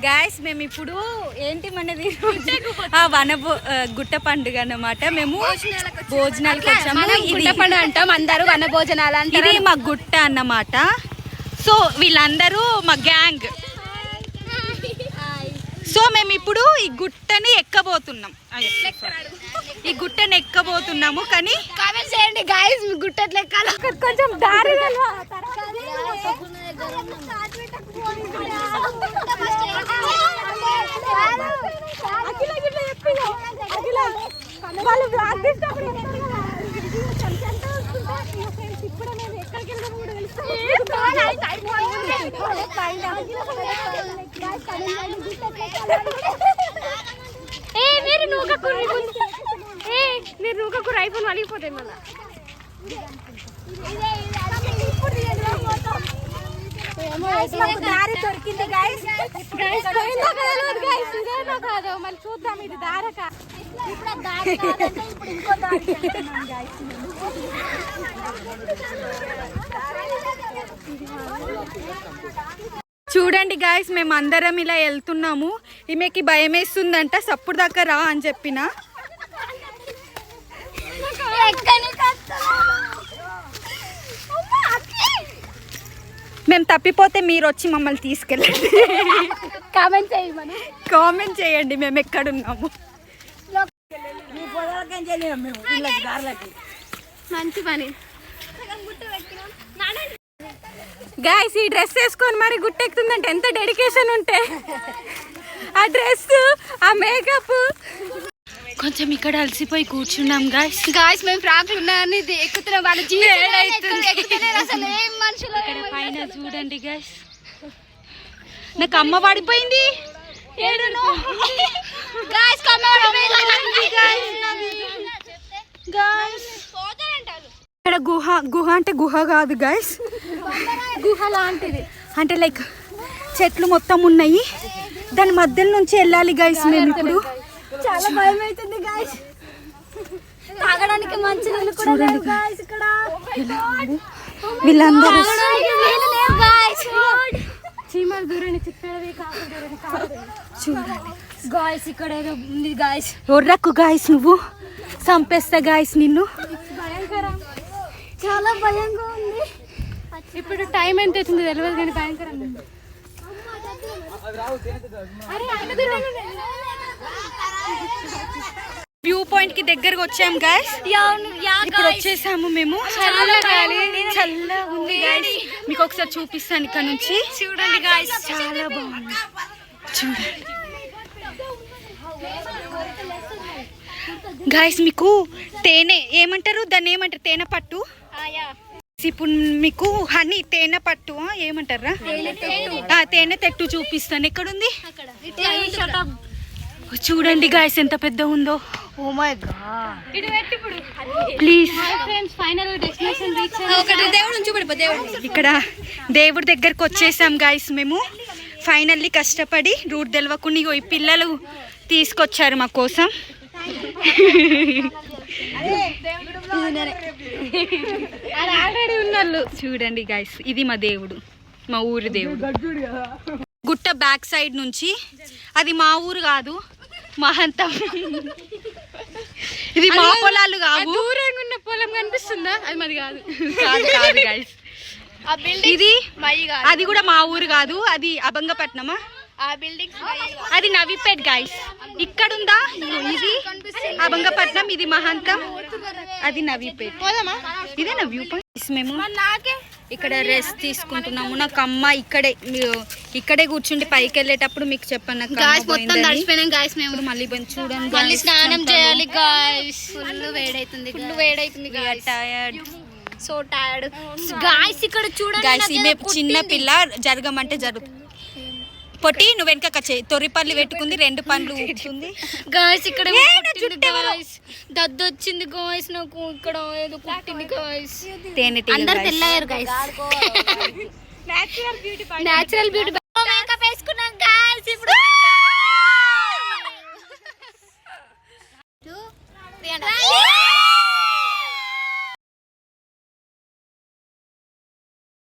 Guys మేము ఇప్పుడు ఏంటి మనది గుట్ట పండుగ అన్నమాట. మేము భోజనాలకు వచ్చాము. గుట్ట పండుగ అంటాం, అందరూ వన భోజనాలు అంటారు. ఇది మా గుట్ట అన్నమాట. సో వీళ్ళందరూ మా గ్యాంగ్. సో మేము ఇప్పుడు ఈ గుట్టని ఎక్కబోతున్నాం. ఈ గుట్టని ఎక్కబోతున్నాము. కానీ కామెంట్ చేయండి గాయ్స్, మీ గుట్ట ఎట్లా ఎక్కాలో కొంచెం దారి మీరు నూకకు ఐఫోన్ వలిగిపోతాయి మళ్ళీ. దారి దొరికింది గాయ్స్. కాదు మళ్ళీ చూద్దాం ఇది దారక. చూడండి గాయస్, మేము అందరం ఇలా వెళ్తున్నాము. ఈమెకి భయం వేస్తుందంట, సప్పుడు దాకా రా అని చెప్పిన. మేము తప్పిపోతే మీరు వచ్చి మమ్మల్ని తీసుకెళ్ళండి. కామెంట్ చేయండి మేము ఎక్కడున్నాము. మంచి పని గాయ్స్. ఈ డ్రెస్ వేసుకొని మరి గుట్టెక్కుతుందంటే ఎంత డెడికేషన్ ఉంటే ఆ డ్రెస్, ఆ మేకప్. కొంచెం ఇక్కడ అలసిపోయి కూర్చున్నాం గాయ్స్. మేము ఫ్రాక్ ఉన్నాయని ఎక్కుతున్నాం. వాళ్ళ అసలు ఏం మనుషులు. పైన చూడండి గాయ్స్, నాకు అమ్మ పడిపోయింది. ఇక్కడ గుహ అంటే గుహ కాదు గాయ్స్, గుహ లాంటిది. అంటే లైక్ చెట్లు మొత్తం ఉన్నాయి, దాని మధ్యలో నుంచి వెళ్ళాలి గాయ్స్. మేము ఇప్పుడు చాలా భయం అవుతుంది గాయ్స్. తాగడానికి మంచి నీళ్ళు కూడా లేవు గాయ్స్ ఇక్కడ. వీళ్ళందరూ చీమలు దూరని చిత్తడవి చూడండి గాయ్స్. ఇక్కడ ఏదో ఉంది గాయ్స్. ఒర్రకు గాయ్స్, నువ్వు చంపేస్తా గాయ్స్ నిన్ను. భయంకరం, చాలా భయంగా ఉంది. ఇప్పుడు టైం ఎంత అవుతుంది తెలియదు కానీ భయంకరం. వ్యూ పాయింట్ కి దగ్గరకు వచ్చాము గాయ్స్. ఇప్పుడు వచ్చేసాము మేము. చల్లగా ఉంది గాయ్స్. మీకు ఒకసారి చూపిస్తాను ఇక్కడ నుంచి. చూడండి గాయ్స్, చాలా బాగుంది. చూడండి గాయ్స్, మీకు తేనె ఏమంటారు, దాన్ని ఏమంటారు, తేనె పట్టు. ఇప్పుడు మీకు హనీ తేనె పట్టు ఏమంటారా, తేనె తెట్టు చూపిస్తాను. ఎక్కడుంది చూడండి గాయ్స్, ఎంత పెద్ద ఉందో. Oh my God. Please final destination ఇక్కడ దేవుడి దగ్గరకు వచ్చేసాం గాయ్స్. మేము ఫైనల్లీ కష్టపడి రూట్ తెలవకుండా ఈ పిల్లలు తీసుకొచ్చారు మా కోసం. ఆల్రెడీ ఉన్నారు. చూడండి గాయ్స్, ఇది మా దేవుడు, మా ఊరు దేవుడు. గుట్ట బ్యాక్ సైడ్ నుంచి, అది మా ఊరు కాదు, మహంతం. ఇది మా పొలాలు కావు. దూరంగా ఉన్న పొలం కనిపిస్తుందా, అది మాది కాదు. కాదు గాయ్స్, ఇది అది కూడా మా ఊరు కాదు, అది అభంగపట్నమా. అది నవీపేట్ గాయ్స్. ఇక్కడ ఉందా, ఇది అభంగపట్నం, ఇది మహంతం, అది నవీపేట్. ఇదే నా వ్యూ పాయింట్. మేము ఇక్కడ రెస్ట్ తీసుకుంటున్నాము. నాకు అమ్మ ఇక్కడే కూర్చుండి పైకి వెళ్ళేటప్పుడు మీకు చెప్పాను. మళ్ళీ చూడండి, స్నానం చేయాలి గాయ్స్. ఫుల్ వేడైతుంది. So tired guys. ఇక్కడ చూడండి గాయ్స్, ఈమె చిన్న పిల్ల, జరగమంటే జరుగుతుంది. పొట్టి నువ్వు వెనక తొరిపల్లి పెట్టుకుంది, 2 పండ్లు ఊపుతుంది గాయ్స్. ఇక్కడ దద్దు వచ్చింది గాయ్స్ నాకు. ఇక్కడ ఏదో కుట్టింది గాయ్స్. తేనె అందరు తెల్లయ్యారు గాయ్స్. Natural beauty